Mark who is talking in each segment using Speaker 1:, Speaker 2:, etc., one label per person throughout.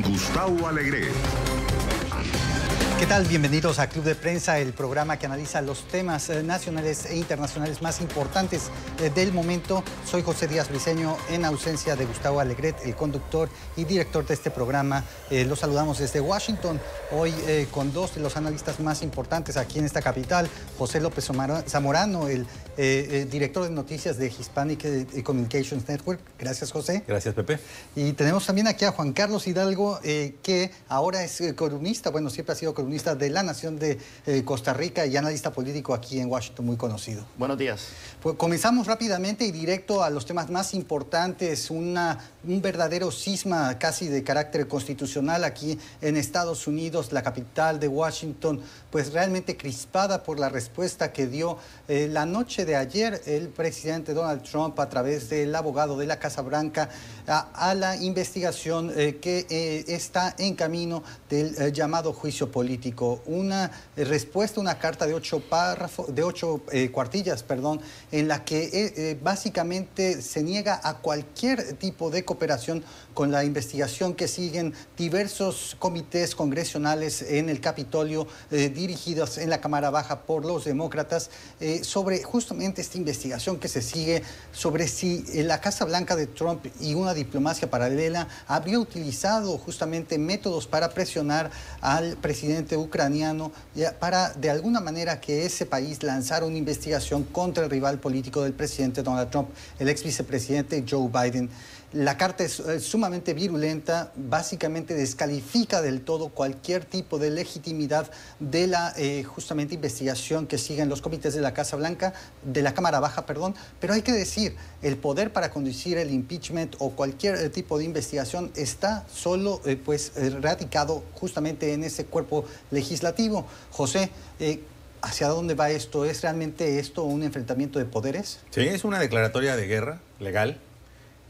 Speaker 1: con Gustavo Alegret.
Speaker 2: ¿Qué tal? Bienvenidos a Club de Prensa, el programa que analiza los temas nacionales e internacionales más importantes del momento. Soy José Díaz Briceño, en ausencia de Gustavo Alegret, el conductor y director de este programa. Los saludamos desde Washington, hoy con dos de los analistas más importantes aquí en esta capital. José López Zamorano, el director de noticias de Hispanic Communications Network. Gracias, José.
Speaker 3: Gracias, Pepe.
Speaker 2: Y tenemos también aquí a Juan Carlos Hidalgo, que ahora es columnista, bueno, siempre ha sido columnista de La Nación de Costa Rica y analista político aquí en Washington, muy conocido.
Speaker 4: Buenos días.
Speaker 2: Pues comenzamos rápidamente y directo a los temas más importantes. Un verdadero cisma casi de carácter constitucional aquí en Estados Unidos, la capital de Washington, pues realmente crispada por la respuesta que dio la noche de ayer el presidente Donald Trump a través del abogado de la Casa Blanca a la investigación que está en camino del llamado juicio político. Una respuesta, una carta de 8 cuartillas, en la que básicamente se niega a cualquier tipo de cooperación con la investigación que siguen diversos comités congresionales en el Capitolio, dirigidos en la Cámara Baja por los demócratas, sobre justamente esta investigación que se sigue sobre si la Casa Blanca de Trump y una diplomacia paralela habría utilizado justamente métodos para presionar al presidente ucraniano para de alguna manera que ese país lanzara una investigación contra el rival político del presidente Donald Trump, el ex vicepresidente Joe Biden. La carta es sumamente virulenta, básicamente descalifica del todo cualquier tipo de legitimidad de la justamente investigación que siguen los comités de la Casa Blanca, de la Cámara Baja, pero hay que decir, el poder para conducir el impeachment o cualquier tipo de investigación está solo radicado justamente en ese cuerpo legislativo. José, ¿hacia dónde va esto? ¿Es realmente esto un enfrentamiento de poderes?
Speaker 3: Sí, es una declaratoria de guerra legal,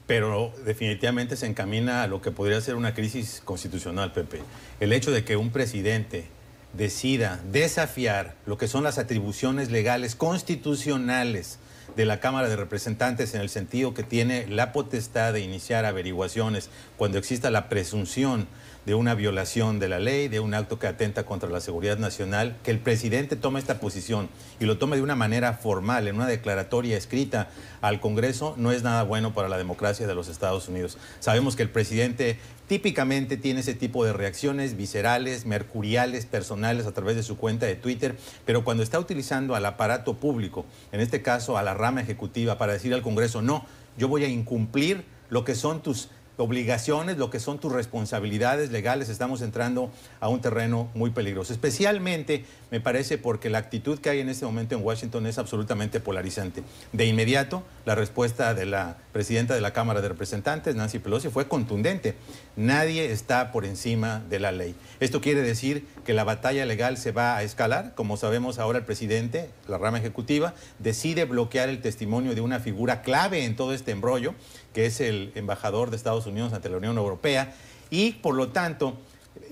Speaker 3: pero definitivamente se encamina a lo que podría ser una crisis constitucional, Pepe. El hecho de que un presidente decida desafiar lo que son las atribuciones legales constitucionales de la Cámara de Representantes, en el sentido que tiene la potestad de iniciar averiguaciones cuando exista la presunción de una violación de la ley, de un acto que atenta contra la seguridad nacional, que el presidente tome esta posición y lo tome de una manera formal, en una declaratoria escrita al Congreso, no es nada bueno para la democracia de los Estados Unidos. Sabemos que el presidente típicamente tiene ese tipo de reacciones viscerales, mercuriales, personales a través de su cuenta de Twitter, pero cuando está utilizando al aparato público, en este caso a la rama ejecutiva, para decir al Congreso, no, yo voy a incumplir lo que son tus obligaciones, lo que son tus responsabilidades legales, estamos entrando a un terreno muy peligroso. Especialmente, me parece, porque la actitud que hay en este momento en Washington es absolutamente polarizante. De inmediato, la respuesta de la presidenta de la Cámara de Representantes, Nancy Pelosi, fue contundente. Nadie está por encima de la ley. Esto quiere decir que la batalla legal se va a escalar. Como sabemos, ahora el presidente, la rama ejecutiva, decide bloquear el testimonio de una figura clave en todo este embrollo, que es el embajador de Estados Unidos ante la Unión Europea, y por lo tanto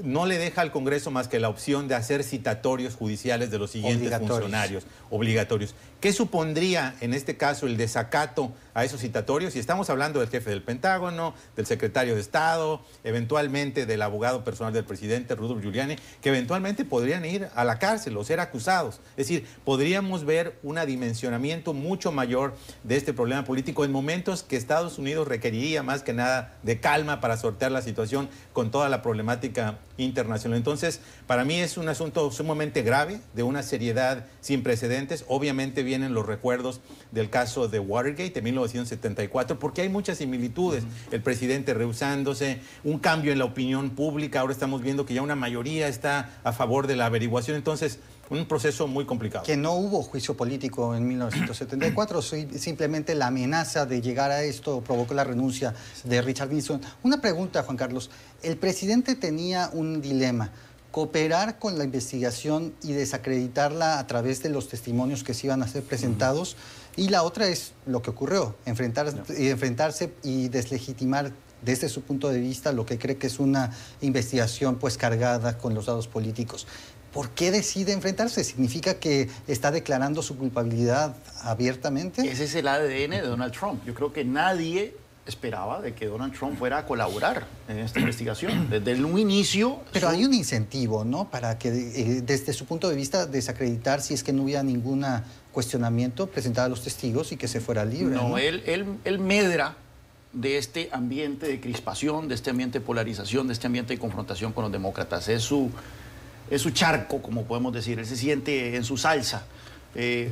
Speaker 3: no le deja al Congreso más que la opción de hacer citatorios judiciales de los siguientes funcionarios obligatorios. ¿Qué supondría en este caso el desacato a esos citatorios? Y estamos hablando del jefe del Pentágono, del secretario de Estado, eventualmente del abogado personal del presidente, Rudolph Giuliani, que eventualmente podrían ir a la cárcel o ser acusados. Es decir, podríamos ver un adimensionamiento mucho mayor de este problema político en momentos que Estados Unidos requeriría más que nada de calma para sortear la situación con toda la problemática internacional. Entonces, para mí es un asunto sumamente grave, de una seriedad sin precedentes. Obviamente vienen los recuerdos del caso de Watergate de 1974, porque hay muchas similitudes. El presidente rehusándose, un cambio en la opinión pública. Ahora estamos viendo que ya una mayoría está a favor de la averiguación. Entonces, un proceso muy complicado.
Speaker 2: Que no hubo juicio político en 1974, simplemente la amenaza de llegar a esto provocó la renuncia de Richard Nixon. Una pregunta, Juan Carlos. El presidente tenía un dilema: cooperar con la investigación y desacreditarla a través de los testimonios que se iban a ser presentados, y la otra es lo que ocurrió, enfrentarse y deslegitimar desde su punto de vista lo que cree que es una investigación cargada con los dados políticos. ¿Por qué decide enfrentarse? ¿Significa que está declarando su culpabilidad abiertamente?
Speaker 4: Ese es el ADN de Donald Trump. Yo creo que nadie
Speaker 1: esperaba de que Donald Trump fuera a colaborar en esta investigación. Desde un inicio...
Speaker 2: Pero hay un incentivo, ¿no? Para que, desde su punto de vista, desacreditar si es que no hubiera ningún cuestionamiento, presentar a los testigos y que se fuera libre.
Speaker 1: No, él medra de este ambiente de crispación, de este ambiente de polarización, de este ambiente de confrontación con los demócratas. Es su charco, como podemos decir. Él se siente en su salsa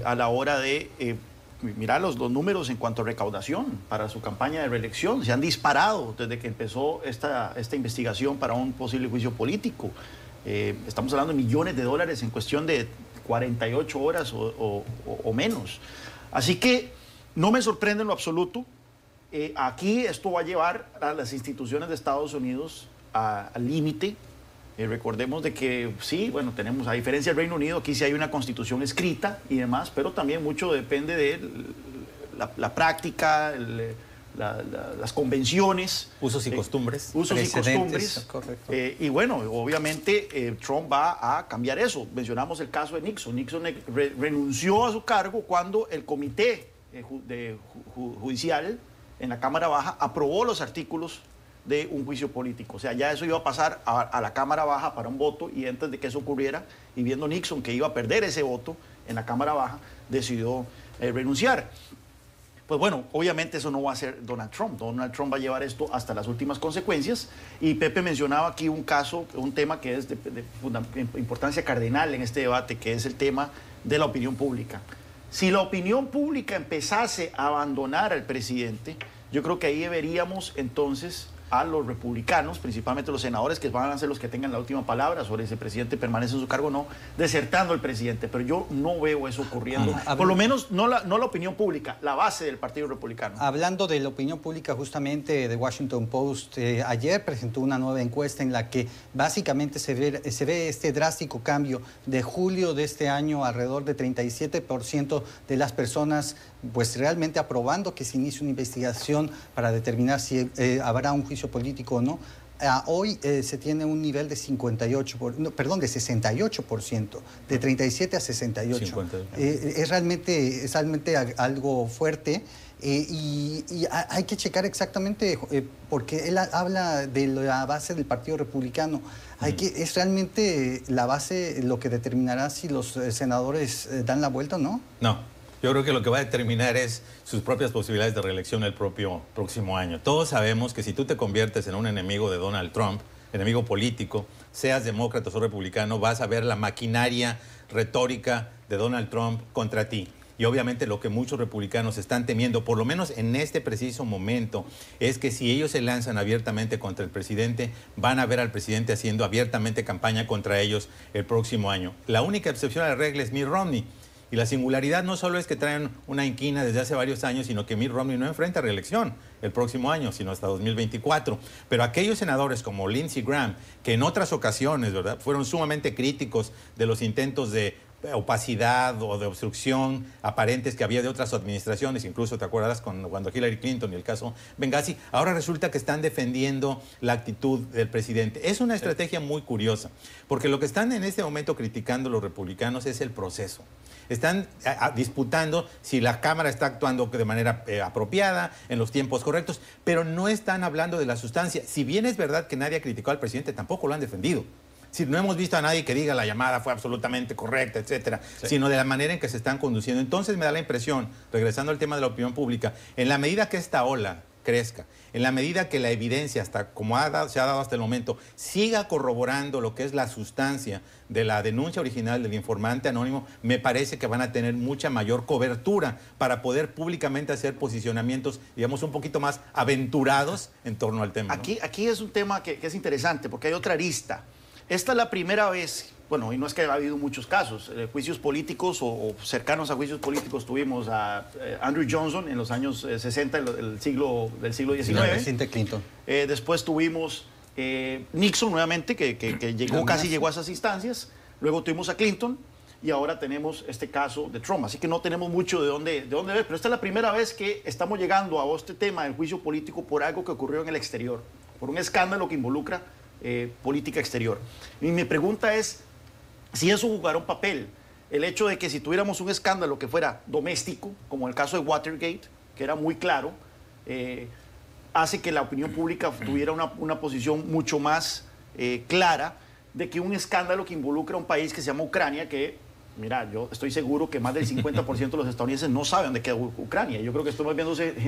Speaker 1: a la hora de... Mirá los números en cuanto a recaudación para su campaña de reelección. Se han disparado desde que empezó esta investigación para un posible juicio político. Estamos hablando de millones de dólares en cuestión de 48 horas o menos. Así que no me sorprende en lo absoluto. Aquí esto va a llevar a las instituciones de Estados Unidos al límite. Recordemos de que sí, bueno, tenemos, a diferencia del Reino Unido, aquí sí hay una constitución escrita y demás, pero también mucho depende de la práctica, las convenciones.
Speaker 3: Usos y costumbres.
Speaker 1: Usos y costumbres.
Speaker 2: Correcto.
Speaker 1: Y bueno, obviamente Trump va a cambiar eso. Mencionamos el caso de Nixon. Nixon renunció a su cargo cuando el comité judicial en la Cámara Baja aprobó los artículos de un juicio político. O sea, ya eso iba a pasar a la Cámara Baja para un voto, y antes de que eso ocurriera, y viendo Nixon que iba a perder ese voto en la Cámara Baja, decidió renunciar. Pues bueno, obviamente eso no va a ser Donald Trump. Donald Trump va a llevar esto hasta las últimas consecuencias, y Pepe mencionaba aquí un caso, un tema que es de importancia cardinal en este debate, que es el tema de la opinión pública. Si la opinión pública empezase a abandonar al presidente, yo creo que ahí veríamos entonces a los republicanos, principalmente los senadores, que van a ser los que tengan la última palabra sobre si el presidente permanece en su cargo o no, desertando al presidente. Pero yo no veo eso ocurriendo, por lo menos no la opinión pública, la base del Partido Republicano.
Speaker 2: Hablando de la opinión pública, justamente, The Washington Post ayer presentó una nueva encuesta en la que básicamente se ve este drástico cambio. De julio de este año, alrededor de 37% de las personas pues realmente aprobando que se inicie una investigación para determinar si habrá un juicio político o no. Hoy se tiene un nivel de 68%, de 37 a 68. 58. Es realmente algo fuerte. Y hay que checar exactamente, porque él habla de la base del Partido Republicano. Es realmente la base lo que determinará si los senadores dan la vuelta o no.
Speaker 3: No. Yo creo que lo que va a determinar es sus propias posibilidades de reelección el propio próximo año. Todos sabemos que si tú te conviertes en un enemigo de Donald Trump, enemigo político, seas demócrata o republicano, vas a ver la maquinaria retórica de Donald Trump contra ti. Y obviamente lo que muchos republicanos están temiendo, por lo menos en este preciso momento, es que si ellos se lanzan abiertamente contra el presidente, van a ver al presidente haciendo abiertamente campaña contra ellos el próximo año. La única excepción a la regla es Mitt Romney. Y la singularidad no solo es que traen una inquina desde hace varios años, sino que Mitt Romney no enfrenta reelección el próximo año, sino hasta 2024. Pero aquellos senadores como Lindsey Graham, que en otras ocasiones, ¿verdad?, fueron sumamente críticos de los intentos de opacidad o de obstrucción aparentes que había de otras administraciones, incluso te acuerdas cuando Hillary Clinton y el caso Benghazi, ahora resulta que están defendiendo la actitud del presidente. Es una estrategia muy curiosa, porque lo que están en este momento criticando los republicanos es el proceso. Están disputando si la Cámara está actuando de manera apropiada, en los tiempos correctos, pero no están hablando de la sustancia. Si bien es verdad que nadie ha criticado al presidente, tampoco lo han defendido. Si no hemos visto a nadie que diga la llamada fue absolutamente correcta, etcétera, sino de la manera en que se están conduciendo. Entonces me da la impresión, regresando al tema de la opinión pública, en la medida que esta ola crezca, en la medida que la evidencia, hasta como se ha dado hasta el momento, siga corroborando lo que es la sustancia de la denuncia original del informante anónimo, me parece que van a tener mucha mayor cobertura para poder públicamente hacer posicionamientos, digamos, un poquito más aventurados en torno al tema, ¿no?
Speaker 1: Aquí es un tema que es interesante, porque hay otra arista. Esta es la primera vez, bueno, y no es que ha habido muchos casos, juicios políticos o cercanos a juicios políticos. Tuvimos a Andrew Johnson en los años 60 del siglo XIX.
Speaker 2: El presidente Clinton.
Speaker 1: Después tuvimos Nixon nuevamente, que casi llegó a esas instancias. Luego tuvimos a Clinton y ahora tenemos este caso de Trump. Así que no tenemos mucho de dónde ver, pero esta es la primera vez que estamos llegando a este tema del juicio político por algo que ocurrió en el exterior, por un escándalo que involucra política exterior. Y mi pregunta es si eso jugará un papel, el hecho de que si tuviéramos un escándalo que fuera doméstico, como el caso de Watergate, que era muy claro, hace que la opinión pública tuviera una posición mucho más clara de que un escándalo que involucra a un país que se llama Ucrania, que, mira, yo estoy seguro que más del 50% de los estadounidenses no saben dónde queda Ucrania. Yo creo que estoy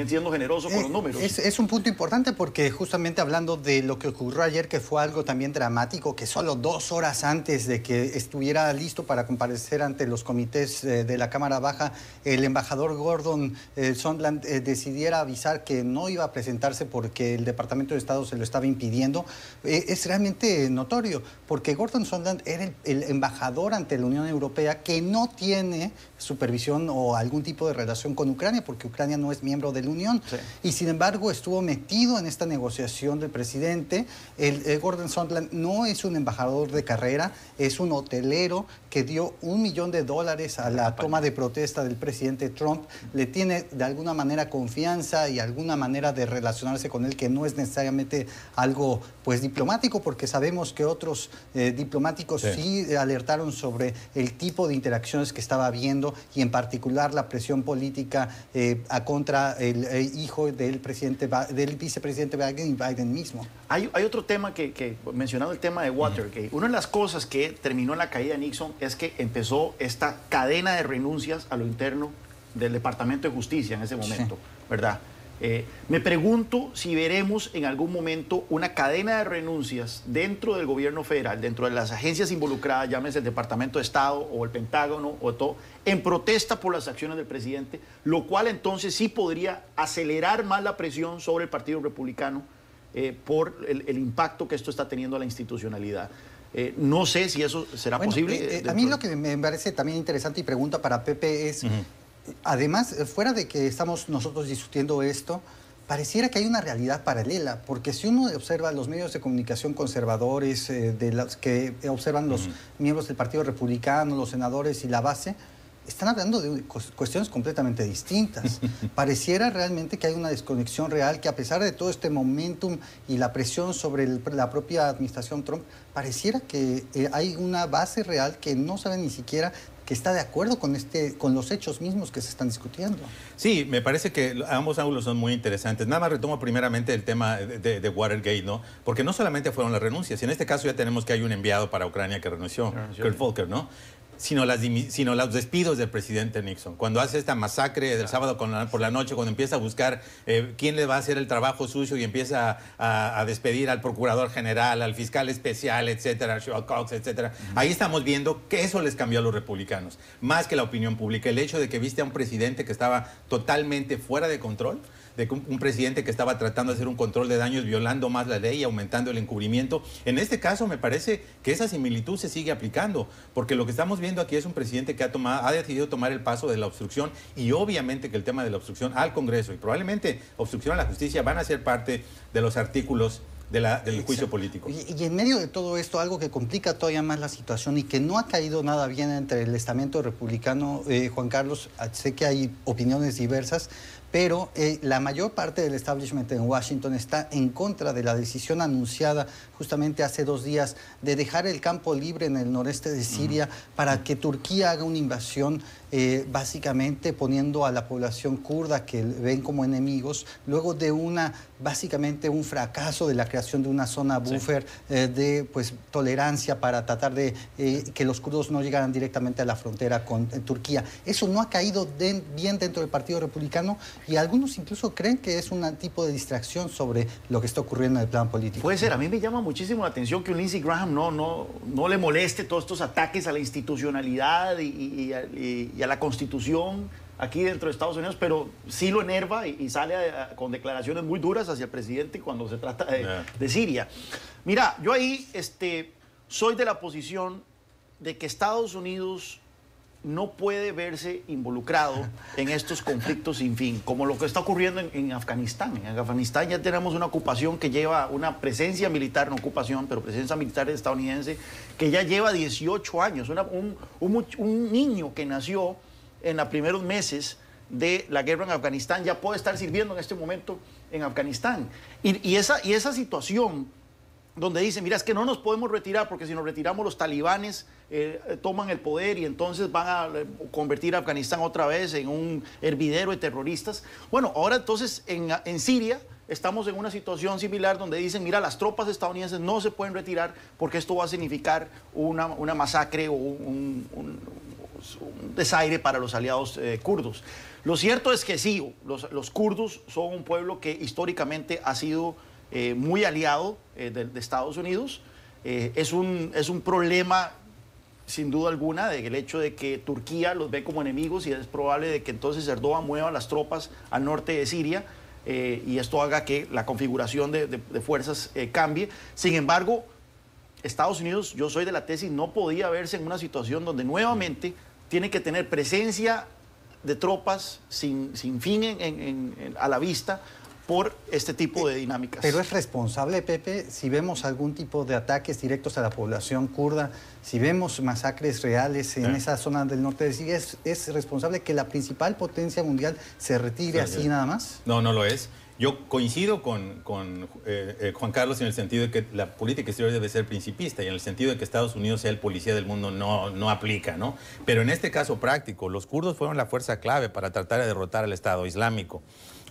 Speaker 1: siendo generoso con los números.
Speaker 2: Es un punto importante porque justamente hablando de lo que ocurrió ayer, que fue algo también dramático, que solo 2 horas antes de que estuviera listo para comparecer ante los comités de la Cámara Baja, el embajador Gordon Sondland decidiera avisar que no iba a presentarse porque el Departamento de Estado se lo estaba impidiendo, es realmente notorio, porque Gordon Sondland era el embajador ante la Unión Europea que no tiene supervisión o algún tipo de relación con Ucrania, porque Ucrania no es miembro de la Unión. Sí. Y sin embargo estuvo metido en esta negociación del presidente. Gordon Sondland no es un embajador de carrera, es un hotelero que dio $1 millón a la toma de protesta del presidente Trump. Le tiene de alguna manera confianza y alguna manera de relacionarse con él que no es necesariamente algo pues diplomático, porque sabemos que otros diplomáticos sí alertaron sobre el tipo de interacciones que estaba habiendo y en particular la presión política contra el hijo del vicepresidente Biden y Biden mismo.
Speaker 1: Hay otro tema que mencionando el tema de Watergate, una de las cosas que terminó en la caída de Nixon es que empezó esta cadena de renuncias a lo interno del Departamento de Justicia en ese momento, ¿verdad? Me pregunto si veremos en algún momento una cadena de renuncias dentro del gobierno federal, dentro de las agencias involucradas, llámese el Departamento de Estado o el Pentágono o todo, en protesta por las acciones del presidente, lo cual entonces sí podría acelerar más la presión sobre el Partido Republicano por el impacto que esto está teniendo a la institucionalidad. No sé si eso será posible.
Speaker 2: A mí lo que me parece también interesante y pregunta para Pepe es... Además, fuera de que estamos nosotros discutiendo esto, pareciera que hay una realidad paralela, porque si uno observa los medios de comunicación conservadores, de los que observan los miembros del Partido Republicano, los senadores y la base, están hablando de cuestiones completamente distintas. Pareciera realmente que hay una desconexión real, que a pesar de todo este momentum y la presión sobre la propia administración Trump, pareciera que hay una base real que no sabe ni siquiera que está de acuerdo con los hechos mismos que se están discutiendo.
Speaker 3: Sí, me parece que ambos ángulos son muy interesantes. Nada más retomo primeramente el tema de Watergate, ¿no? Porque no solamente fueron las renuncias, y en este caso ya tenemos que hay un enviado para Ucrania que renunció, Kurt Volker, ¿no? Sino los despidos del presidente Nixon. Cuando hace esta masacre del sábado por la noche, cuando empieza a buscar quién le va a hacer el trabajo sucio y empieza a despedir al procurador general, al fiscal especial, etcétera, Sean Cox, etcétera. Ahí estamos viendo que eso les cambió a los republicanos, más que la opinión pública. El hecho de que viste a un presidente que estaba totalmente fuera de control, de un presidente que estaba tratando de hacer un control de daños, violando más la ley y aumentando el encubrimiento. En este caso me parece que esa similitud se sigue aplicando, porque lo que estamos viendo aquí es un presidente que ha decidido tomar el paso de la obstrucción, y obviamente que el tema de la obstrucción al Congreso y probablemente obstrucción a la justicia van a ser parte de los artículos del juicio político.
Speaker 2: Y en medio de todo esto, algo que complica todavía más la situación y que no ha caído nada bien entre el estamento republicano, Juan Carlos, sé que hay opiniones diversas, pero la mayor parte del establishment en Washington está en contra de la decisión anunciada justamente hace 2 días de dejar el campo libre en el noreste de Siria para que Turquía haga una invasión, básicamente poniendo a la población kurda, que ven como enemigos, luego de básicamente un fracaso de la creación de una zona buffer de tolerancia para tratar de que los kurdos no llegaran directamente a la frontera con Turquía. Eso no ha caído bien dentro del Partido Republicano, y algunos incluso creen que es un tipo de distracción sobre lo que está ocurriendo en el plano político.
Speaker 1: Puede ser. A mí me llama muchísimo la atención que un Lindsey Graham no le moleste todos estos ataques a la institucionalidad y a la Constitución aquí dentro de Estados Unidos, pero sí lo enerva y sale con declaraciones muy duras hacia el presidente cuando se trata de Siria. Mira, yo ahí soy de la posición de que Estados Unidos no puede verse involucrado en estos conflictos sin fin, como lo que está ocurriendo en Afganistán. En Afganistán ya tenemos una ocupación que lleva una presencia militar, no ocupación, pero presencia militar estadounidense, que ya lleva 18 años. Un niño que nació en los primeros meses de la guerra en Afganistán ya puede estar sirviendo en este momento en Afganistán. Y esa situación donde dicen, mira, es que no nos podemos retirar porque si nos retiramos los talibanes toman el poder y entonces van a convertir a Afganistán otra vez en un hervidero de terroristas. Bueno, ahora entonces en Siria estamos en una situación similar donde dicen, mira, las tropas estadounidenses no se pueden retirar porque esto va a significar una masacre o un desaire para los aliados kurdos. Lo cierto es que sí, los kurdos son un pueblo que históricamente ha sido muy aliado de Estados Unidos. Es un problema, sin duda alguna, del hecho de que Turquía los ve como enemigos y es probable de que entonces Erdogan mueva las tropas al norte de Siria y esto haga que la configuración de fuerzas cambie. Sin embargo, Estados Unidos, yo soy de la tesis, no podía verse en una situación donde nuevamente tiene que tener presencia de tropas sin fin a la vista por este tipo de dinámicas.
Speaker 2: Pero es responsable, Pepe, si vemos algún tipo de ataques directos a la población kurda, si vemos masacres reales en esa zona del norte de Siria, ¿es responsable que la principal potencia mundial se retire así nada más?
Speaker 3: No, no lo es. Yo coincido con Juan Carlos en el sentido de que la política exterior debe ser principista y en el sentido de que Estados Unidos sea el policía del mundo no aplica, ¿no? Pero en este caso práctico, los kurdos fueron la fuerza clave para tratar de derrotar al Estado Islámico.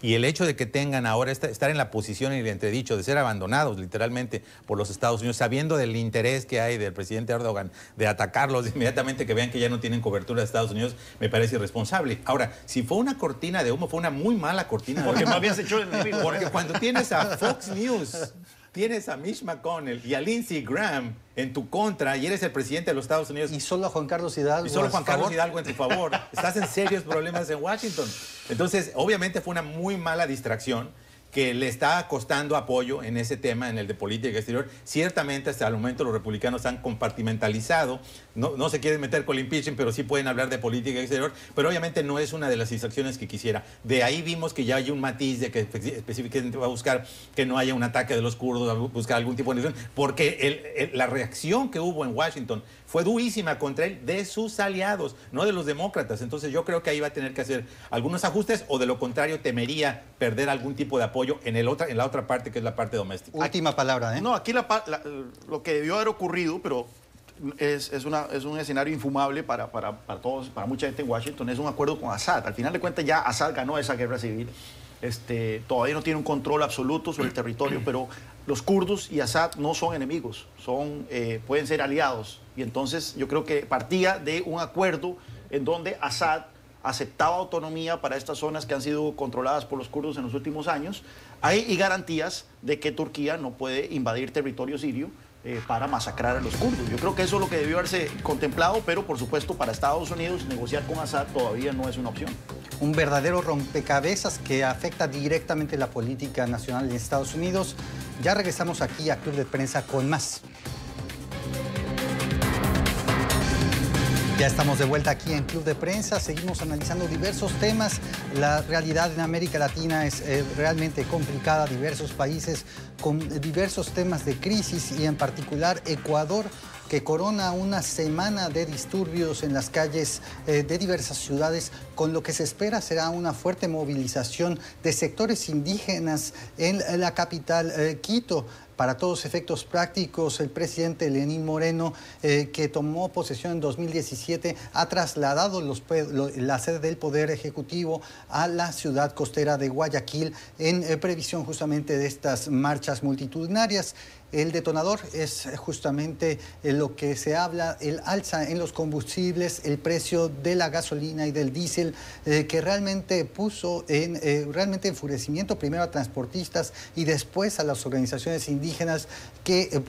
Speaker 3: Y el hecho de que tengan ahora estar en la posición y el entredicho de ser abandonados literalmente por los Estados Unidos, sabiendo del interés que hay del presidente Erdogan de atacarlos inmediatamente que vean que ya no tienen cobertura de Estados Unidos, me parece irresponsable. Ahora, si fue una cortina de humo, fue una muy mala cortina de humo.
Speaker 1: Porque más bien se echó el enemigo.
Speaker 3: Porque cuando tienes a Fox News, tienes a Mitch McConnell y a Lindsey Graham en tu contra y eres el presidente de los Estados Unidos.
Speaker 2: Y solo a Juan Carlos Hidalgo.
Speaker 3: Y solo Juan Carlos Hidalgo en tu favor. Estás en serios problemas en Washington. Entonces, obviamente fue una muy mala distracción que le está costando apoyo en ese tema, en el de política exterior. Ciertamente, hasta el momento los republicanos han compartimentalizado, no se quieren meter con el impeachment, pero sí pueden hablar de política exterior, pero obviamente no es una de las distracciones que quisiera. De ahí vimos que ya hay un matiz de que específicamente va a buscar que no haya un ataque de los kurdos, a buscar algún tipo de negociación, porque la reacción que hubo en Washington fue durísima contra él de sus aliados, no de los demócratas. Entonces yo creo que ahí va a tener que hacer algunos ajustes o de lo contrario temería perder algún tipo de apoyo en la otra parte que es la parte doméstica.
Speaker 2: Última palabra, ¿eh?
Speaker 1: No, aquí lo que debió haber ocurrido, pero es un escenario infumable para todos, para mucha gente en Washington, es un acuerdo con Assad. Al final de cuentas ya Assad ganó esa guerra civil. Todavía no tiene un control absoluto sobre el territorio, pero los kurdos y Assad no son enemigos, pueden ser aliados. Y entonces yo creo que partía de un acuerdo en donde Assad aceptaba autonomía para estas zonas que han sido controladas por los kurdos en los últimos años. Hay garantías de que Turquía no puede invadir territorio sirio para masacrar a los kurdos. Yo creo que eso es lo que debió haberse contemplado, pero por supuesto para Estados Unidos negociar con Assad todavía no es una opción.
Speaker 2: Un verdadero rompecabezas que afecta directamente la política nacional de Estados Unidos. Ya regresamos aquí a Club de Prensa con más. Ya estamos de vuelta aquí en Club de Prensa, seguimos analizando diversos temas. La realidad en América Latina es realmente complicada, diversos países con diversos temas de crisis y en particular Ecuador, que corona una semana de disturbios en las calles de diversas ciudades, con lo que se espera será una fuerte movilización de sectores indígenas en la capital, Quito. Para todos efectos prácticos, el presidente Lenín Moreno, que tomó posesión en 2017, ha trasladado la sede del Poder Ejecutivo a la ciudad costera de Guayaquil en previsión justamente de estas marchas multitudinarias. El detonador es justamente lo que se habla, el alza en los combustibles, el precio de la gasolina y del diésel, que realmente puso en realmente enfurecimiento primero a transportistas y después a las organizaciones indígenas que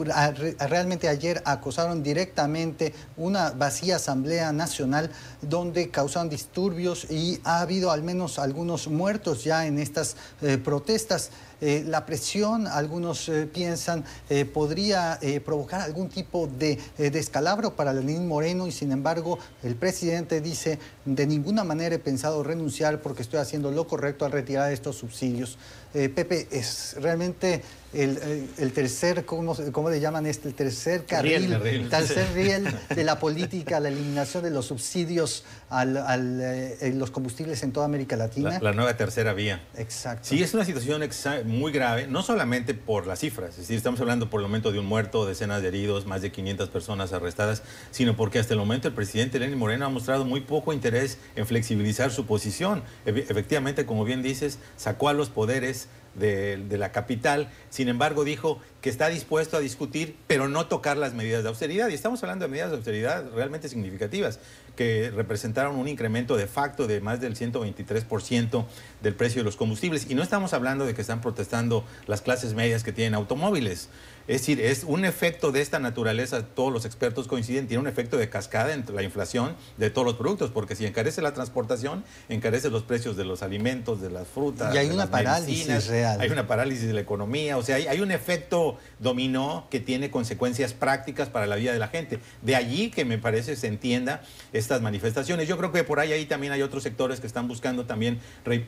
Speaker 2: realmente ayer acosaron directamente una vacía Asamblea Nacional donde causaron disturbios y ha habido al menos algunos muertos ya en estas protestas. La presión, algunos piensan, podría provocar algún tipo de descalabro para Lenín Moreno y sin embargo el presidente dice de ninguna manera he pensado renunciar porque estoy haciendo lo correcto al retirar estos subsidios. Pepe, es realmente el tercer, ¿cómo le llaman este? El tercer carril, el tercer riel de la política, la eliminación de los subsidios a los combustibles en toda América Latina.
Speaker 3: La nueva tercera vía.
Speaker 2: Exacto.
Speaker 3: Sí, es una situación muy grave, no solamente por las cifras, es decir, estamos hablando por el momento de un muerto, decenas de heridos, más de 500 personas arrestadas, sino porque hasta el momento el presidente Lenín Moreno ha mostrado muy poco interés en flexibilizar su posición. Efectivamente, como bien dices, sacó a los poderes de la capital, sin embargo dijo que está dispuesto a discutir, pero no tocar las medidas de austeridad. Y estamos hablando de medidas de austeridad realmente significativas, que representaron un incremento de facto de más del 123% del precio de los combustibles. Y no estamos hablando de que están protestando las clases medias que tienen automóviles. Es decir, es un efecto de esta naturaleza, todos los expertos coinciden, tiene un efecto de cascada entre la inflación de todos los productos, porque si encarece la transportación, encarece los precios de los alimentos, de las frutas,
Speaker 2: y hay
Speaker 3: de
Speaker 2: una
Speaker 3: las
Speaker 2: parálisis
Speaker 3: medicinas,
Speaker 2: real.
Speaker 3: hay una parálisis de la economía, o sea, hay un efecto dominó que tiene consecuencias prácticas para la vida de la gente. De allí que me parece se entienda estas manifestaciones. Yo creo que por ahí también hay otros sectores que están buscando también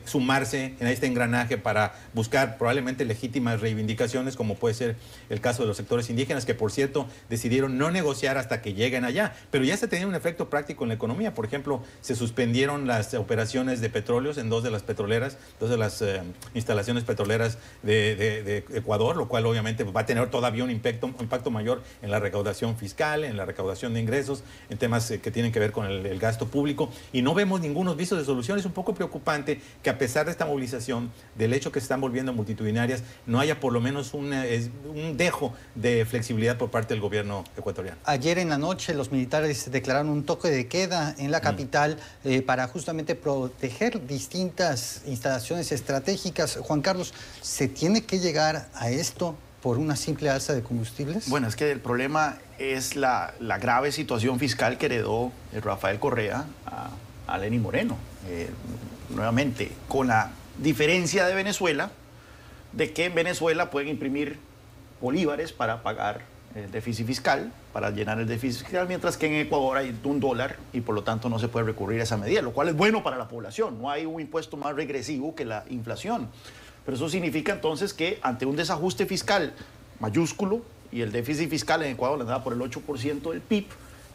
Speaker 3: sumarse en este engranaje para buscar probablemente legítimas reivindicaciones, como puede ser el caso de los sectores indígenas, que por cierto decidieron no negociar hasta que lleguen allá, pero ya se tenía un efecto práctico en la economía. Por ejemplo, se suspendieron las operaciones de petróleos en dos de las petroleras, dos de las instalaciones petroleras de Ecuador, lo cual obviamente va a tener todavía un impacto mayor en la recaudación fiscal, en la recaudación de ingresos, en temas que tienen que ver con el gasto público, y no vemos ningunos visos de solución. Es un poco preocupante que a pesar de esta movilización, del hecho que se están volviendo multitudinarias, no haya por lo menos un dejo de flexibilidad por parte del gobierno ecuatoriano.
Speaker 2: Ayer en la noche los militares declararon un toque de queda en la capital para justamente proteger distintas instalaciones estratégicas. Juan Carlos, ¿se tiene que llegar a esto por una simple alza de combustibles?
Speaker 1: Bueno, es que el problema es la grave situación fiscal que heredó Rafael Correa a Lenín Moreno. Nuevamente, con la diferencia de Venezuela, de que en Venezuela pueden imprimir bolívares para pagar el déficit fiscal, para llenar el déficit fiscal, mientras que en Ecuador hay $1 y por lo tanto no se puede recurrir a esa medida, lo cual es bueno para la población. No hay un impuesto más regresivo que la inflación. Pero eso significa entonces que ante un desajuste fiscal mayúsculo, y el déficit fiscal en Ecuador andaba por el 8% del PIB,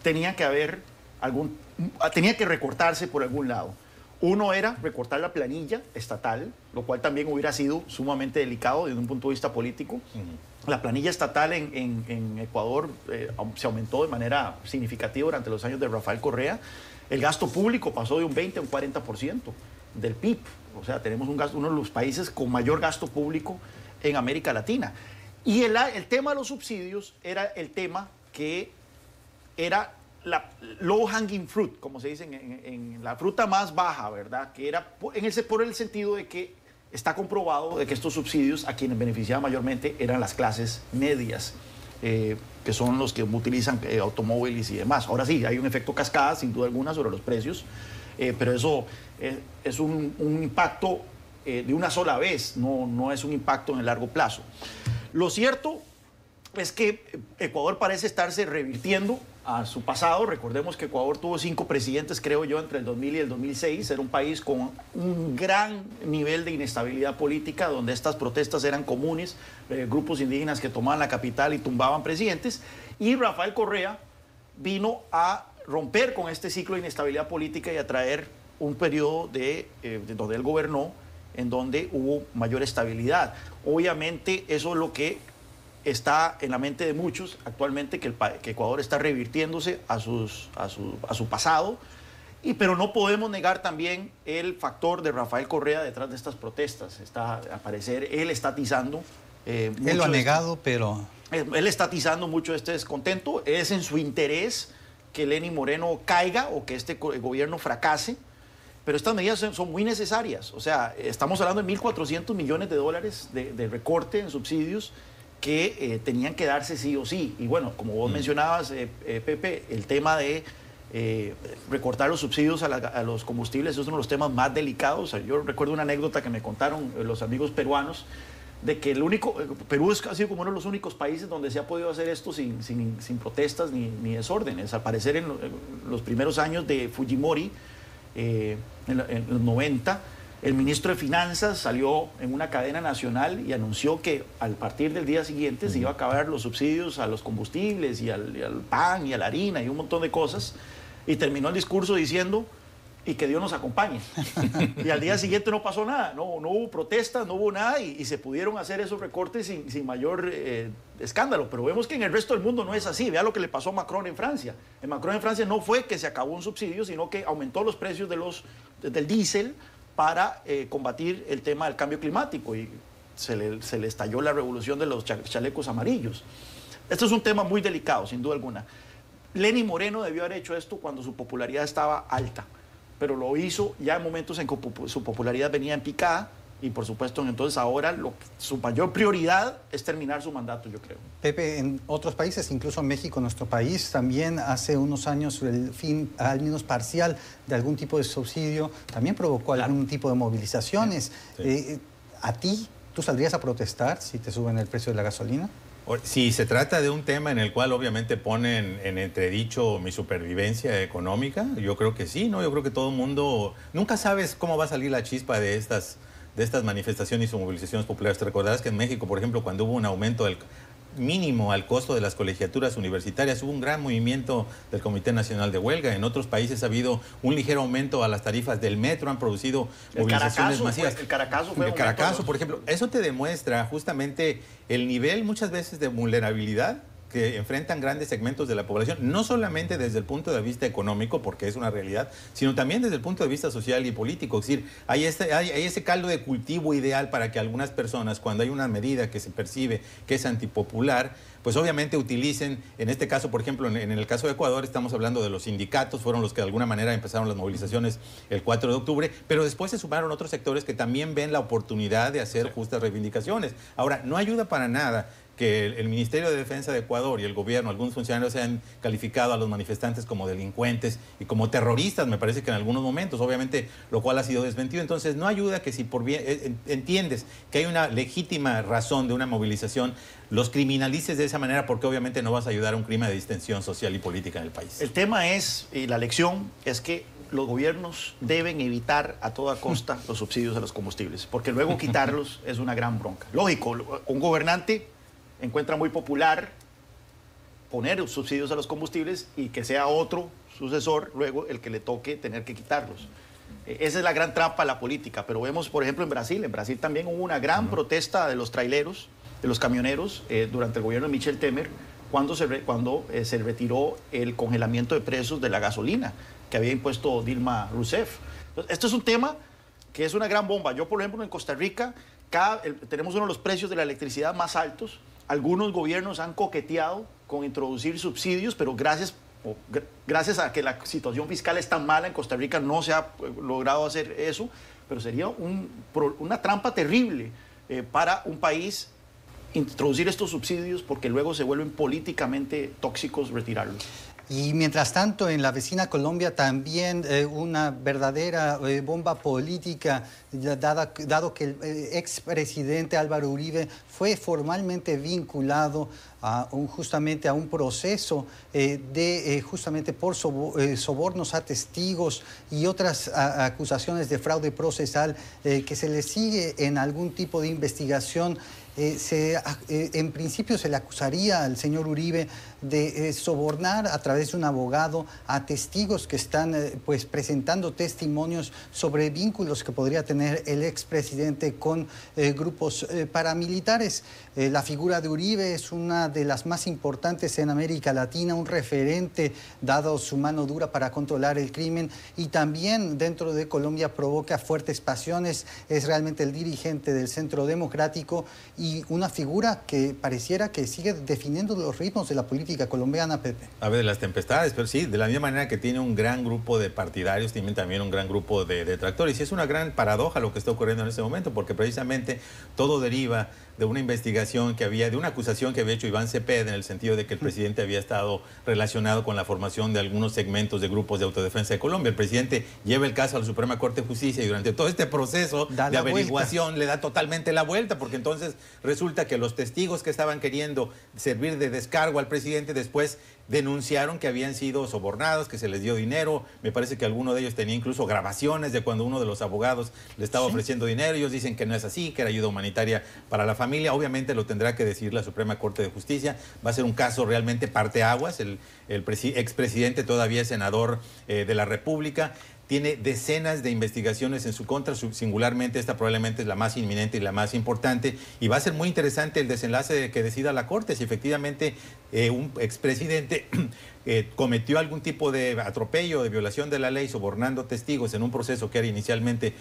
Speaker 1: tenía que recortarse por algún lado. Uno era recortar la planilla estatal, lo cual también hubiera sido sumamente delicado desde un punto de vista político. La planilla estatal en Ecuador se aumentó de manera significativa durante los años de Rafael Correa. El gasto público pasó de un 20 a un 40% del PIB. O sea, tenemos uno de los países con mayor gasto público en América Latina. Y el tema de los subsidios era el tema que era la low hanging fruit, como se dice en la fruta más baja, ¿verdad? Que era por el sentido de que está comprobado de que estos subsidios a quienes beneficiaban mayormente eran las clases medias, que son los que utilizan automóviles y demás. Ahora sí, hay un efecto cascada, sin duda alguna, sobre los precios, pero eso es un impacto de una sola vez, no es un impacto en el largo plazo. Lo cierto es que Ecuador parece estarse revirtiendo a su pasado. Recordemos que Ecuador tuvo 5 presidentes, creo yo, entre el 2000 y el 2006. Era un país con un gran nivel de inestabilidad política, donde estas protestas eran comunes, grupos indígenas que tomaban la capital y tumbaban presidentes. Y Rafael Correa vino a romper con este ciclo de inestabilidad política y a traer un periodo de donde él gobernó, en donde hubo mayor estabilidad. Obviamente eso es lo que está en la mente de muchos actualmente, que Ecuador está revirtiéndose a su pasado, pero no podemos negar también el factor de Rafael Correa detrás de estas protestas. Al parecer, él está atizando.
Speaker 2: Él lo ha negado, pero...
Speaker 1: Él está atizando mucho este descontento. Es en su interés que Lenín Moreno caiga o que este gobierno fracase. Pero estas medidas son muy necesarias. O sea, estamos hablando de $1.400 millones de recorte en subsidios que tenían que darse sí o sí. Y bueno, como vos mencionabas, Pepe, el tema de recortar los subsidios a los combustibles es uno de los temas más delicados. O sea, yo recuerdo una anécdota que me contaron los amigos peruanos, de que Perú ha sido como uno de los únicos países donde se ha podido hacer esto sin protestas ni desórdenes. Al parecer en los primeros años de Fujimori, en los 90, El ministro de Finanzas salió en una cadena nacional y anunció que a partir del día siguiente se iba a acabar los subsidios a los combustibles y al pan y a la harina y un montón de cosas. Y terminó el discurso diciendo, y que Dios nos acompañe. Y al día siguiente no pasó nada, no hubo protestas, no hubo nada y se pudieron hacer esos recortes sin mayor escándalo. Pero vemos que en el resto del mundo no es así. Vea lo que le pasó a Macron en Francia. En Macron en Francia no fue que se acabó un subsidio, sino que aumentó los precios del diésel para combatir el tema del cambio climático y se le estalló la revolución de los chalecos amarillos. Esto es un tema muy delicado, sin duda alguna. Lenín Moreno debió haber hecho esto cuando su popularidad estaba alta, pero lo hizo ya en momentos en que su popularidad venía en picada y por supuesto entonces ahora su mayor prioridad es terminar su mandato, yo creo.
Speaker 2: Pepe, en otros países, incluso en México, nuestro país, también hace unos años el fin, al menos parcial, de algún tipo de subsidio, también provocó algún tipo de movilizaciones. Sí. ¿A ti, tú saldrías a protestar si te suben el precio de la gasolina?
Speaker 3: Si se trata de un tema en el cual obviamente ponen en entredicho mi supervivencia económica, yo creo que sí, ¿no? Yo creo que todo el mundo... Nunca sabes cómo va a salir la chispa de estas manifestaciones y movilizaciones populares. Te recordarás que en México, por ejemplo, cuando hubo un aumento del mínimo al costo de las colegiaturas universitarias, hubo un gran movimiento del Comité Nacional de Huelga. En otros países ha habido un ligero aumento a las tarifas del metro, han producido movilizaciones masivas.
Speaker 1: El Caracazo fue
Speaker 3: el Caracazo, por ejemplo. Eso te demuestra justamente el nivel muchas veces de vulnerabilidad que enfrentan grandes segmentos de la población, no solamente desde el punto de vista económico, porque es una realidad, sino también desde el punto de vista social y político. Es decir, hay ese caldo de cultivo ideal para que algunas personas, cuando hay una medida que se percibe que es antipopular, pues obviamente utilicen, en este caso, por ejemplo, en el caso de Ecuador, estamos hablando de los sindicatos, fueron los que de alguna manera empezaron las movilizaciones el 4 de octubre, pero después se sumaron otros sectores que también ven la oportunidad de hacer justas reivindicaciones. Ahora, no ayuda para nada que el Ministerio de Defensa de Ecuador y el gobierno, algunos funcionarios se han calificado a los manifestantes como delincuentes y como terroristas, me parece que en algunos momentos, obviamente, lo cual ha sido desmentido. Entonces, no ayuda que si por bien entiendes que hay una legítima razón de una movilización, los criminalices de esa manera, porque obviamente no vas a ayudar a un clima de distensión social y política en el país.
Speaker 1: El tema es, y la lección es que los gobiernos deben evitar a toda costa los subsidios a los combustibles, porque luego quitarlos es una gran bronca. Lógico, un gobernante encuentra muy popular poner subsidios a los combustibles y que sea otro sucesor luego el que le toque tener que quitarlos. Esa es la gran trampa de la política, pero vemos, por ejemplo, en Brasil también hubo una gran protesta de los traileros, de los camioneros, durante el gobierno de Michel Temer, cuando se retiró el congelamiento de precios de la gasolina que había impuesto Dilma Rousseff. Entonces, esto es un tema que es una gran bomba. Yo, por ejemplo, en Costa Rica tenemos uno de los precios de la electricidad más altos. Algunos gobiernos han coqueteado con introducir subsidios, pero gracias a que la situación fiscal es tan mala en Costa Rica no se ha logrado hacer eso, pero sería una trampa terrible para un país introducir estos subsidios porque luego se vuelven políticamente tóxicos retirarlos.
Speaker 2: Y mientras tanto, en la vecina Colombia también una verdadera bomba política, dado que el expresidente Álvaro Uribe fue formalmente vinculado justamente a un proceso justamente por sobornos a testigos y otras acusaciones de fraude procesal que se le sigue en algún tipo de investigación. En principio se le acusaría al señor Uribe de sobornar a través de un abogado a testigos que están pues presentando testimonios sobre vínculos que podría tener el expresidente con grupos paramilitares. La figura de Uribe es una de las más importantes en América Latina, un referente dado su mano dura para controlar el crimen y también dentro de Colombia provoca fuertes pasiones, es realmente el dirigente del Centro Democrático y una figura que pareciera que sigue definiendo los ritmos de la política colombiana, Pepe.
Speaker 3: A ver, de las tempestades, pero sí, de la misma manera que tiene un gran grupo de partidarios, tiene también un gran grupo de detractores. Y es una gran paradoja lo que está ocurriendo en este momento, porque precisamente todo deriva de una investigación que había, de una acusación que había hecho Iván Cepeda en el sentido de que el presidente había estado relacionado con la formación de algunos segmentos de grupos de autodefensa de Colombia. El presidente lleva el caso a la Suprema Corte de Justicia y durante todo este proceso de averiguación le da totalmente la vuelta, porque entonces Resulta que los testigos que estaban queriendo servir de descargo al presidente después denunciaron que habían sido sobornados, que se les dio dinero. Me parece que alguno de ellos tenía incluso grabaciones de cuando uno de los abogados le estaba ofreciendo dinero. Ellos dicen que no es así, que era ayuda humanitaria para la familia. Obviamente lo tendrá que decir la Suprema Corte de Justicia. Va a ser un caso realmente parteaguas. El expresidente todavía es senador de la República. Tiene decenas de investigaciones en su contra, singularmente esta probablemente es la más inminente y la más importante, y va a ser muy interesante el desenlace de que decida la Corte si efectivamente un expresidente cometió algún tipo de atropello, de violación de la ley, sobornando testigos en un proceso que era inicialmente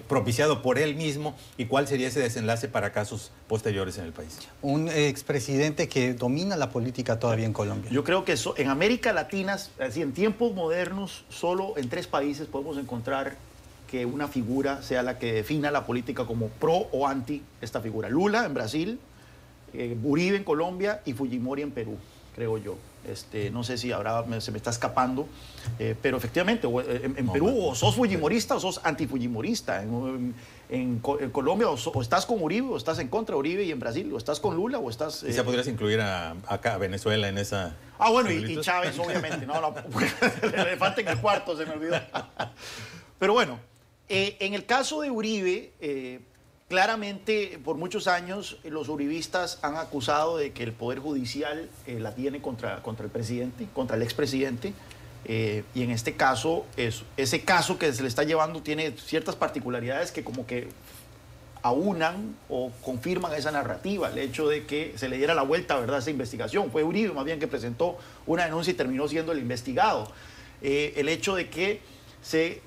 Speaker 3: propiciado por él mismo, y cuál sería ese desenlace para casos posteriores en el país.
Speaker 2: Un expresidente que domina la política todavía en Colombia.
Speaker 1: Yo creo que en América Latina, así en tiempos modernos, solo en 3 países podemos encontrar que una figura sea la que defina la política como pro o anti esta figura. Lula en Brasil, Uribe en Colombia y Fujimori en Perú, creo yo. No sé si se me está escapando, pero efectivamente en Perú o sos fujimorista o sos antifujimorista. En Colombia o estás con Uribe o estás en contra de Uribe, y en Brasil o estás con Lula o estás...
Speaker 3: Quizá podrías incluir acá a Venezuela en esa...
Speaker 1: Ah, bueno, y Chávez obviamente, no, el elefante en el cuarto se me olvidó. Pero bueno, en el caso de Uribe... claramente, por muchos años, los uribistas han acusado de que el Poder Judicial la tiene contra el presidente, contra el expresidente, y en este caso, ese caso que se le está llevando tiene ciertas particularidades que como que aunan o confirman esa narrativa, el hecho de que se le diera la vuelta, ¿verdad?, a esa investigación. Fue Uribe más bien que presentó una denuncia y terminó siendo el investigado. El hecho de que se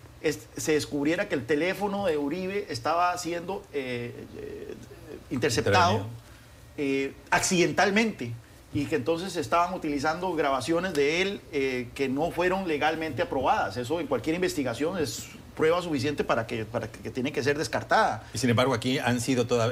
Speaker 1: descubriera que el teléfono de Uribe estaba siendo interceptado accidentalmente, y que entonces estaban utilizando grabaciones de él que no fueron legalmente aprobadas. Eso en cualquier investigación es prueba suficiente para que tiene que ser descartada.
Speaker 3: Y sin embargo aquí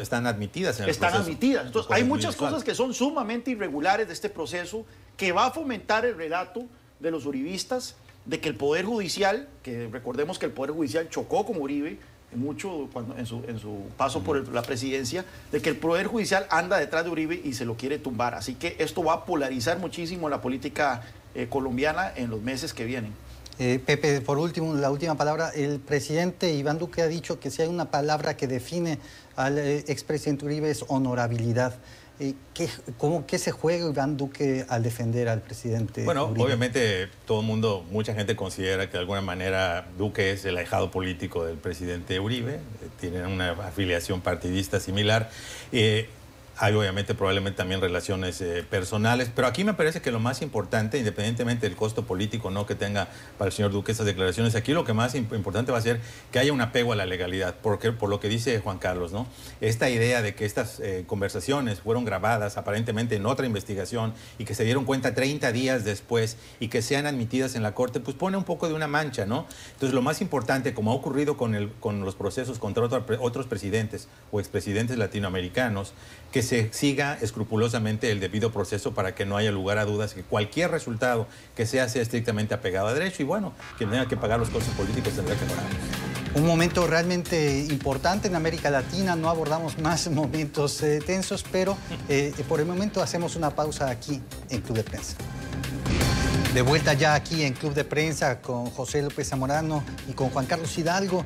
Speaker 3: están admitidas en el proceso.
Speaker 1: Están admitidas. Entonces hay muchas cosas que son sumamente irregulares de este proceso, que va a fomentar el relato de los uribistas de que el Poder Judicial, que recordemos que el Poder Judicial chocó con Uribe mucho en su paso por la presidencia, de que el Poder Judicial anda detrás de Uribe y se lo quiere tumbar. Así que esto va a polarizar muchísimo la política colombiana en los meses que vienen.
Speaker 2: Pepe, por último, la última palabra. El presidente Iván Duque ha dicho que si hay una palabra que define al expresidente Uribe es honorabilidad. ¿Qué se juega Iván Duque al defender al presidente
Speaker 3: Bueno,
Speaker 2: Uribe?
Speaker 3: obviamente mucha gente considera que de alguna manera Duque es el ahijado político del presidente Uribe, tienen una afiliación partidista similar. Hay obviamente probablemente también relaciones personales, pero aquí me parece que lo más importante, independientemente del costo político no que tenga para el señor Duque estas declaraciones, aquí lo que más importante va a ser que haya un apego a la legalidad, porque por lo que dice Juan Carlos, ¿no? Esta idea de que estas conversaciones fueron grabadas aparentemente en otra investigación y que se dieron cuenta 30 días después y que sean admitidas en la Corte, pues pone un poco de una mancha, ¿no? Entonces lo más importante, como ha ocurrido con los procesos contra otros presidentes o expresidentes latinoamericanos, que se siga escrupulosamente el debido proceso para que no haya lugar a dudas, que cualquier resultado que sea estrictamente apegado a derecho, y bueno, quien tenga que pagar los costos políticos tendrá que pagarlos.
Speaker 2: Un momento realmente importante en América Latina. No abordamos más momentos tensos, pero por el momento hacemos una pausa aquí en Club de Prensa. De vuelta ya aquí en Club de Prensa con José López Zamorano y con Juan Carlos Hidalgo.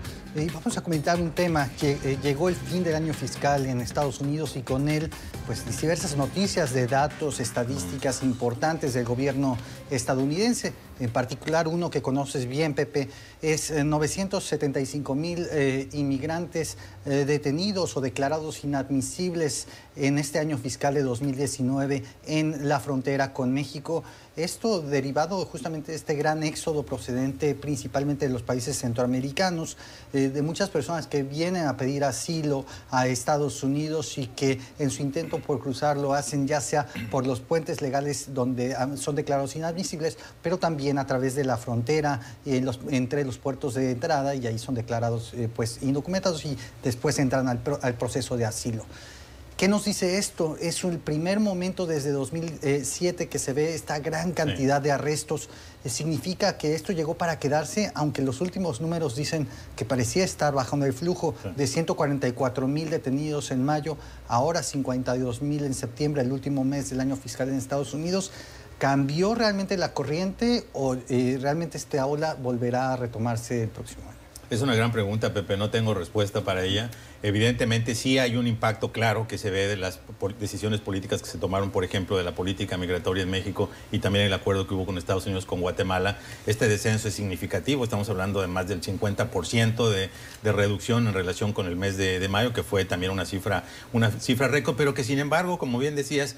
Speaker 2: Vamos a comentar un tema que llegó el fin del año fiscal en Estados Unidos y con él pues diversas noticias de datos, estadísticas importantes del gobierno estadounidense. En particular uno que conoces bien, Pepe, es 975,000 inmigrantes detenidos o declarados inadmisibles en este año fiscal de 2019 en la frontera con México. Esto derivado justamente de este gran éxodo procedente principalmente de los países centroamericanos, de muchas personas que vienen a pedir asilo a Estados Unidos y que en su intento por cruzar lo hacen ya sea por los puentes legales donde son declarados inadmisibles, pero también a través de la frontera entre los puertos de entrada, y ahí son declarados pues indocumentados y después entran al proceso de asilo. ¿Qué nos dice esto? Es el primer momento desde 2007 que se ve esta gran cantidad de arrestos. Significa que esto llegó para quedarse, aunque los últimos números dicen que parecía estar bajando el flujo de 144,000 detenidos en mayo, ahora 52,000 en septiembre, el último mes del año fiscal en Estados Unidos. ¿Cambió realmente la corriente o realmente esta ola volverá a retomarse el próximo año?
Speaker 3: Es una gran pregunta, Pepe, no tengo respuesta para ella. Evidentemente sí hay un impacto claro que se ve de las decisiones políticas que se tomaron, por ejemplo, de la política migratoria en México y también el acuerdo que hubo con Estados Unidos, con Guatemala. Este descenso es significativo, estamos hablando de más del 50% de reducción en relación con el mes de mayo, que fue también una cifra récord, pero que sin embargo, como bien decías,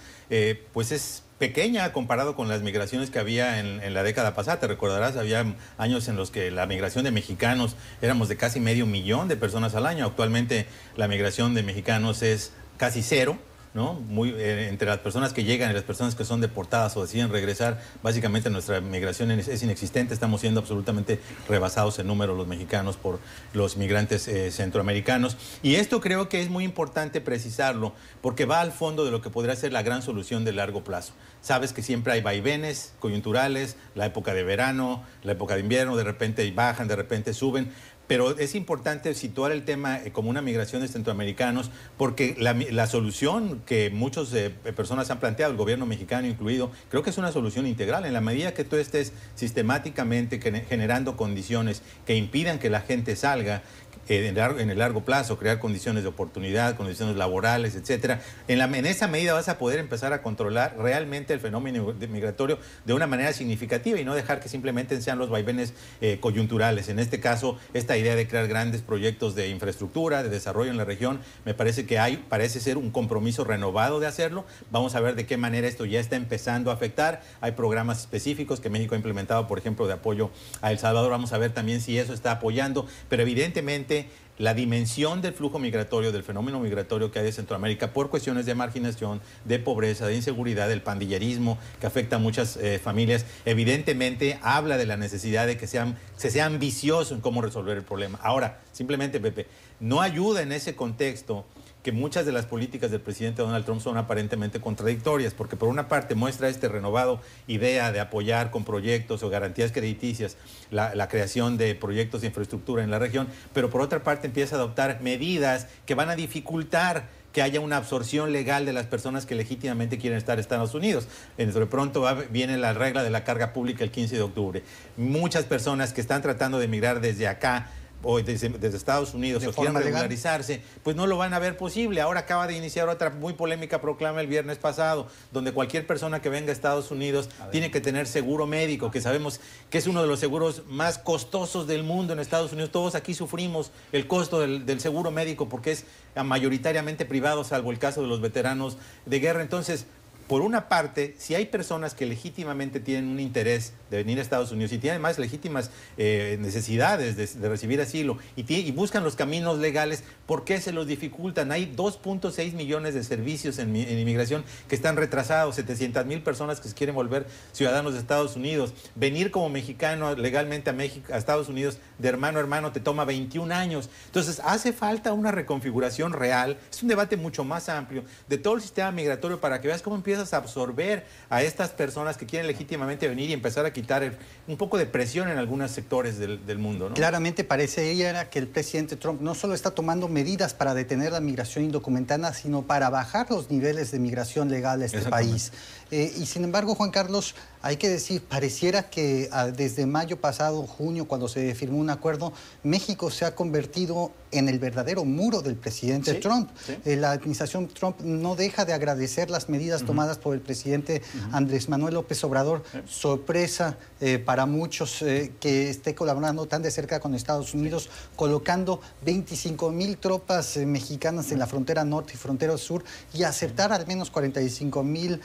Speaker 3: pues es pequeña comparado con las migraciones que había en la década pasada. Te recordarás, había años en los que la migración de mexicanos éramos de casi 500,000 de personas al año. Actualmente la migración de mexicanos es casi cero, ¿no? Entre las personas que llegan y las personas que son deportadas o deciden regresar, básicamente nuestra migración es inexistente. Estamos siendo absolutamente rebasados en número los mexicanos por los migrantes centroamericanos. Y esto creo que es muy importante precisarlo porque va al fondo de lo que podría ser la gran solución de largo plazo. Sabes que siempre hay vaivenes coyunturales, la época de verano, la época de invierno, de repente bajan, de repente suben. Pero es importante situar el tema como una migración de centroamericanos porque la solución que muchas personas han planteado, el gobierno mexicano incluido, creo que es una solución integral. En la medida que tú estés sistemáticamente generando condiciones que impidan que la gente salga, en el largo plazo, crear condiciones de oportunidad, condiciones laborales, etcétera. En esa medida vas a poder empezar a controlar realmente el fenómeno migratorio de una manera significativa y no dejar que simplemente sean los vaivenes coyunturales. En este caso, esta idea de crear grandes proyectos de infraestructura, de desarrollo en la región, me parece que parece ser un compromiso renovado de hacerlo. Vamos a ver de qué manera esto ya está empezando a afectar. Hay programas específicos que México ha implementado, por ejemplo, de apoyo a El Salvador. Vamos a ver también si eso está apoyando, pero evidentemente la dimensión del flujo migratorio, del fenómeno migratorio que hay de Centroamérica por cuestiones de marginación, de pobreza, de inseguridad, del pandillerismo que afecta a muchas familias, evidentemente habla de la necesidad de que se sea ambicioso en cómo resolver el problema. Ahora, simplemente, Pepe, no ayuda en ese contexto que muchas de las políticas del presidente Donald Trump son aparentemente contradictorias, porque por una parte muestra renovado idea de apoyar con proyectos o garantías crediticias la creación de proyectos de infraestructura en la región, pero por otra parte empieza a adoptar medidas que van a dificultar que haya una absorción legal de las personas que legítimamente quieren estar en Estados Unidos. De pronto viene la regla de la carga pública el 15 de octubre. Muchas personas que están tratando de emigrar desde acá o desde Estados Unidos o quieran regularizarse, pues no lo van a ver posible. Ahora acaba de iniciar otra muy polémica proclama el viernes pasado, donde cualquier persona que venga a Estados Unidos tiene que tener seguro médico, que sabemos que es uno de los seguros más costosos del mundo en Estados Unidos. Todos aquí sufrimos el costo del seguro médico porque es mayoritariamente privado, salvo el caso de los veteranos de guerra. Entonces, por una parte, si hay personas que legítimamente tienen un interés de venir a Estados Unidos y tienen más legítimas necesidades de recibir asilo y buscan los caminos legales, ¿por qué se los dificultan? Hay 2.6 millones de servicios en inmigración que están retrasados, 700,000 personas que se quieren volver ciudadanos de Estados Unidos. Venir como mexicano legalmente a Estados Unidos de hermano a hermano te toma 21 años. Entonces, hace falta una reconfiguración real. Es un debate mucho más amplio de todo el sistema migratorio para que veas cómo empiezas a absorber a estas personas que quieren legítimamente venir y empezar a quitar un poco de presión en algunos sectores del mundo, ¿no?
Speaker 2: Claramente parece que el presidente Trump no solo está tomando medidas para detener la migración indocumentada, sino para bajar los niveles de migración legal a este país. Y sin embargo, Juan Carlos, hay que decir, pareciera que desde mayo pasado, junio, cuando se firmó un acuerdo, México se ha convertido en el verdadero muro del presidente Trump. La administración Trump no deja de agradecer las medidas tomadas por el presidente Andrés Manuel López Obrador. Sorpresa para muchos que esté colaborando tan de cerca con Estados Unidos, colocando 25,000 tropas mexicanas en la frontera norte y frontera sur y aceptar al menos 45,000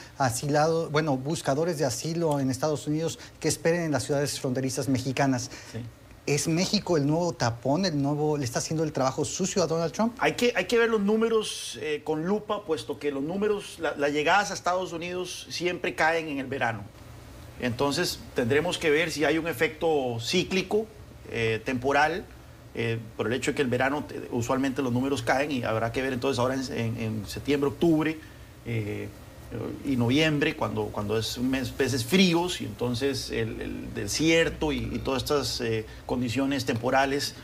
Speaker 2: buscadores de asilo en Estados Unidos que esperen en las ciudades fronterizas mexicanas. ¿Es México el nuevo tapón, le está haciendo el trabajo sucio a Donald Trump?
Speaker 1: Hay que ver los números con lupa, puesto que los números, las llegadas a Estados Unidos siempre caen en el verano. Entonces tendremos que ver si hay un efecto cíclico, temporal, por el hecho de que el verano usualmente los números caen y habrá que ver entonces ahora en septiembre, octubre y noviembre, cuando es meses fríos y entonces el desierto y todas estas condiciones temporales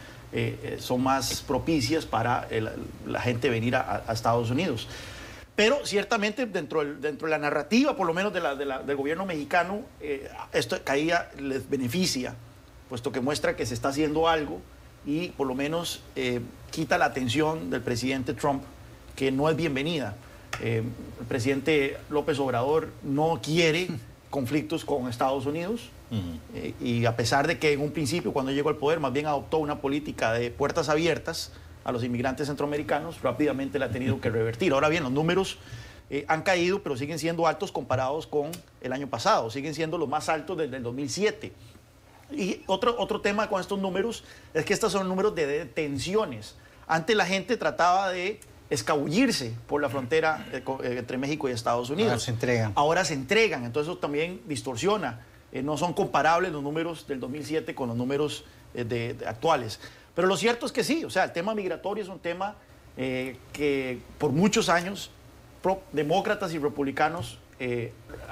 Speaker 1: son más propicias para la gente venir a Estados Unidos. Pero ciertamente dentro de la narrativa, por lo menos del gobierno mexicano, esta caída les beneficia, puesto que muestra que se está haciendo algo y por lo menos quita la atención del presidente Trump, que no es bienvenida. El presidente López Obrador no quiere conflictos con Estados Unidos y a pesar de que en un principio, cuando llegó al poder, más bien adoptó una política de puertas abiertas a los inmigrantes centroamericanos, rápidamente la ha tenido que revertir. Ahora bien, los números han caído, pero siguen siendo altos comparados con el año pasado, siguen siendo los más altos desde el 2007. Y otro tema con estos números es que estos son números de detenciones. Antes la gente trataba de escabullirse por la frontera entre México y Estados Unidos. Ahora se entregan, entonces eso también distorsiona. No son comparables los números del 2007 con los números actuales. Pero lo cierto es que sí, o sea, el tema migratorio es un tema que por muchos años demócratas y republicanos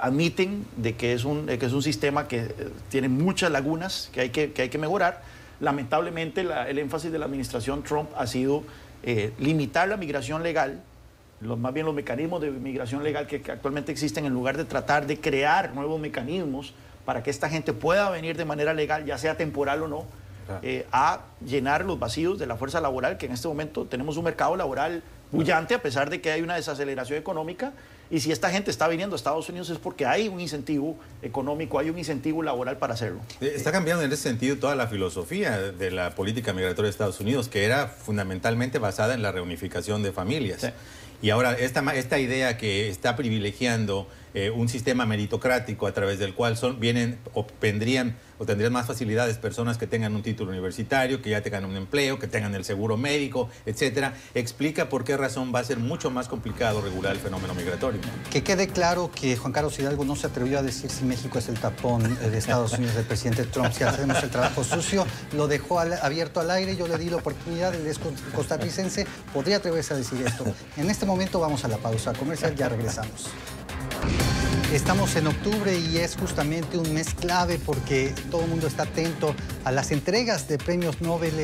Speaker 1: admiten de que es un sistema que tiene muchas lagunas que hay que mejorar. Lamentablemente el énfasis de la administración Trump ha sido limitar la migración legal, más bien los mecanismos de migración legal que actualmente existen, en lugar de tratar de crear nuevos mecanismos para que esta gente pueda venir de manera legal, ya sea temporal o no, a llenar los vacíos de la fuerza laboral, que en este momento tenemos un mercado laboral bullante a pesar de que hay una desaceleración económica, y si esta gente está viniendo a Estados Unidos es porque hay un incentivo económico, hay un incentivo laboral para hacerlo.
Speaker 3: Está cambiando en ese sentido toda la filosofía de la política migratoria de Estados Unidos, que era fundamentalmente basada en la reunificación de familias. Sí. Y ahora esta idea que está privilegiando un sistema meritocrático a través del cual tendrían más facilidades personas que tengan un título universitario, que ya tengan un empleo, que tengan el seguro médico, etcétera, explica por qué razón va a ser mucho más complicado regular el fenómeno migratorio.
Speaker 2: Que quede claro que Juan Carlos Hidalgo no se atrevió a decir si México es el tapón de Estados Unidos del presidente Trump, si hacemos el trabajo sucio, lo dejó abierto al aire, yo le di la oportunidad, el costarricense podría atreverse a decir esto. En este momento vamos a la pausa comercial, ya regresamos. Estamos en octubre y es justamente un mes clave porque todo el mundo está atento a las entregas de premios Nobel.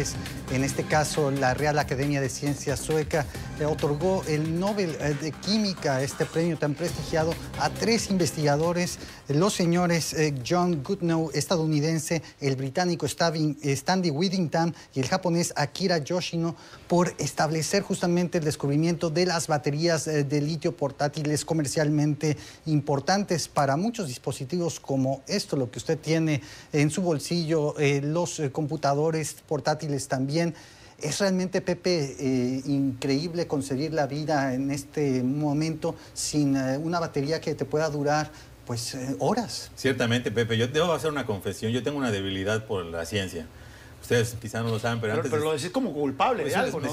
Speaker 2: En este caso, la Real Academia de Ciencias sueca le otorgó el Nobel de Química, este premio tan prestigiado, a 3 investigadores, los señores John Goodenough, estadounidense, el británico Stanley Whittingham y el japonés Akira Yoshino, por establecer justamente el descubrimiento de las baterías de litio portátiles comercialmente importantes para muchos dispositivos como esto, lo que usted tiene en su bolsillo, los computadores portátiles también. Es realmente, Pepe, increíble conseguir la vida en este momento sin una batería que te pueda durar pues horas.
Speaker 3: Ciertamente, Pepe, yo debo hacer una confesión, yo tengo una debilidad por la ciencia. Ustedes quizás no lo saben, pero antes...
Speaker 1: Pero lo decís como culpable de algo,
Speaker 3: me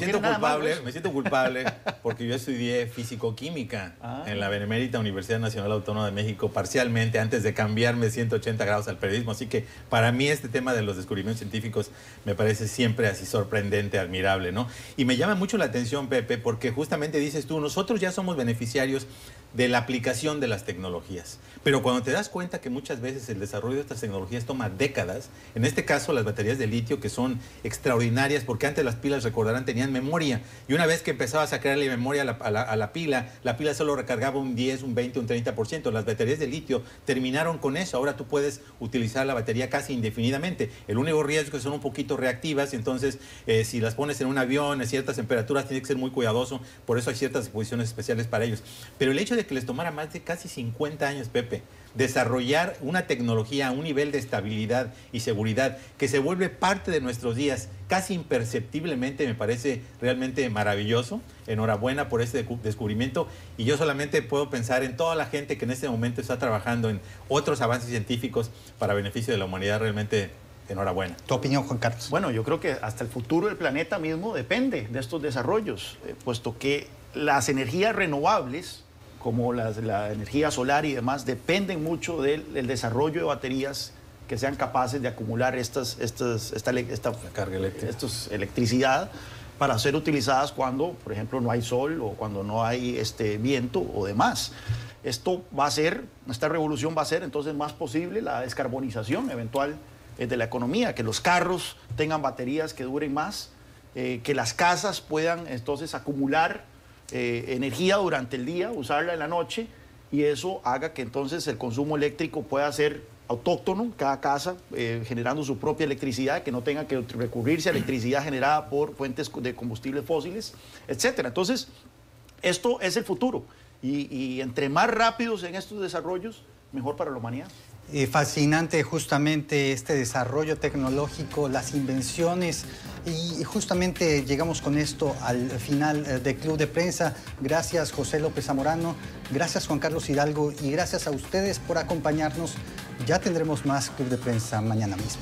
Speaker 3: siento culpable porque yo estudié físico-química en la Benemérita Universidad Nacional Autónoma de México, parcialmente, antes de cambiarme 180 grados al periodismo. Así que para mí este tema de los descubrimientos científicos me parece siempre así sorprendente, admirable, ¿no? Y me llama mucho la atención, Pepe, porque justamente dices tú, nosotros ya somos beneficiarios de la aplicación de las tecnologías. Pero cuando te das cuenta que muchas veces el desarrollo de estas tecnologías toma décadas, en este caso las baterías de litio, que son extraordinarias, porque antes las pilas, recordarán, tenían memoria, y una vez que empezabas a crearle memoria a la pila solo recargaba un 10, un 20, un 30%. Las baterías de litio terminaron con eso. Ahora tú puedes utilizar la batería casi indefinidamente. El único riesgo es que son un poquito reactivas, y entonces si las pones en un avión a ciertas temperaturas tienes que ser muy cuidadoso, por eso hay ciertas disposiciones especiales para ellos. Pero el hecho de que les tomara más de casi 50 años, Pepe, desarrollar una tecnología a un nivel de estabilidad y seguridad que se vuelve parte de nuestros días casi imperceptiblemente, me parece realmente maravilloso. Enhorabuena por este descubrimiento, y yo solamente puedo pensar en toda la gente que en este momento está trabajando en otros avances científicos para beneficio de la humanidad. Realmente enhorabuena.
Speaker 2: ¿Tu opinión, Juan Carlos?
Speaker 1: Bueno, yo creo que hasta el futuro del planeta mismo depende de estos desarrollos, puesto que las energías renovables, como la energía solar y demás, dependen mucho del desarrollo de baterías que sean capaces de acumular esta
Speaker 3: carga eléctrica.
Speaker 1: Electricidad para ser utilizadas cuando, por ejemplo, no hay sol o cuando no hay viento o demás. Esta revolución va a hacer entonces más posible la descarbonización eventual de la economía, que los carros tengan baterías que duren más, que las casas puedan entonces acumular energía durante el día, usarla en la noche, y eso haga que entonces el consumo eléctrico pueda ser autóctono, cada casa generando su propia electricidad, que no tenga que recurrirse a electricidad generada por fuentes de combustibles fósiles, etcétera. Entonces, esto es el futuro, y entre más rápidos en estos desarrollos, mejor para la humanidad.
Speaker 2: Fascinante justamente este desarrollo tecnológico, las invenciones, y justamente llegamos con esto al final de Club de Prensa. Gracias José López Zamorano, gracias Juan Carlos Hidalgo y gracias a ustedes por acompañarnos. Ya tendremos más Club de Prensa mañana mismo.